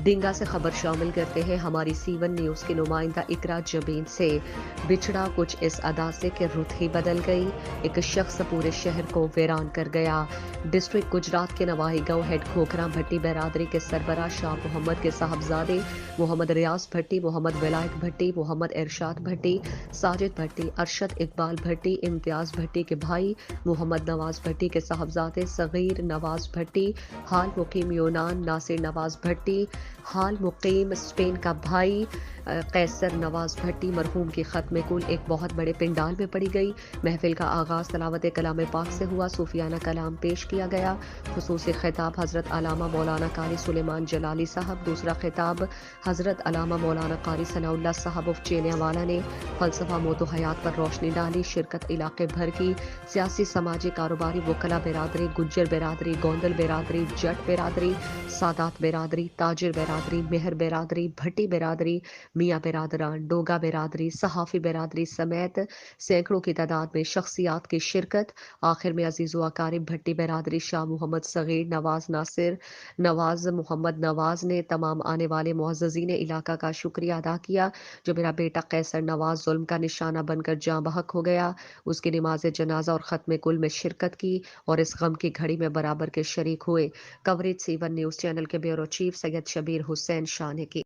ڈنگا سے خبر شامل کرتے ہیں ہماری سی1 نیوز کی نمائندہ اقرا جبین سے۔ بچھڑا کچھ اس ادا سے کہ رت ہی بدل گئی، ایک شخص پورے شہر کو ویران کر گیا۔ ڈسٹرکٹ گجرات کے نواحی گاؤں ہیڈ کھوکھرا بھٹی برادری کے سربراہ شاہ محمد کے صاحبزادے محمد ریاض بھٹی، محمد ولائک بھٹی، محمد ارشاد بھٹی، ساجد بھٹی، ارشد اقبال بھٹی، امتیاز بھٹی کے بھائی محمد نواز بھٹی کے صاحبزادے صغیر نواز بھٹی، حال مقیم یونان ناصر نواز بھٹی، حال مقیم اسپین کا بھائی قیصر نواز بھٹی مرحوم کی ختم کل ایک بہت بڑے پنڈال میں پڑی گئی۔ محفل کا آغاز تلاوت کلام پاک سے ہوا، صوفیانہ کلام پیش کیا گیا۔ خصوصی خطاب حضرت علامہ مولانا قاری سلیمان جلالی صاحب، دوسرا خطاب حضرت علامہ مولانا قاری ثناء اللہ صاحب آف چینیوالا نے فلسفہ موت و حیات پر روشنی ڈالی۔ شرکت علاقے بھر کی سیاسی، سماجی، کاروباری، وکلا برادری، گجر برادری، گوندل برادری، جٹ برادری، سادات برادری، تاجر برادری، مہر برادری، بھٹی برادری، میاں برادران، ڈوگا برادری، صحافی برادری سمیت سینکڑوں کی تعداد میں شخصیات کی شرکت۔ آخر میں عزیز و اقارب بھٹی برادری، شاہ محمد صغیر نواز، ناصر نواز، محمد نواز نے تمام آنے والے معززین علاقہ کا شکریہ ادا کیا جو میرا بیٹا قیصر نواز ظلم کا نشانہ بن کر جاں بحق ہو گیا۔ اس کی نماز جنازہ اور ختم کل میں شرکت کی اور اس غم کی گھڑی میں برابر کے شریک ہوئے۔ کوریج سی1 نیوز چینل کے بیورو چیف سید شبیر حسین شاہ نے کی۔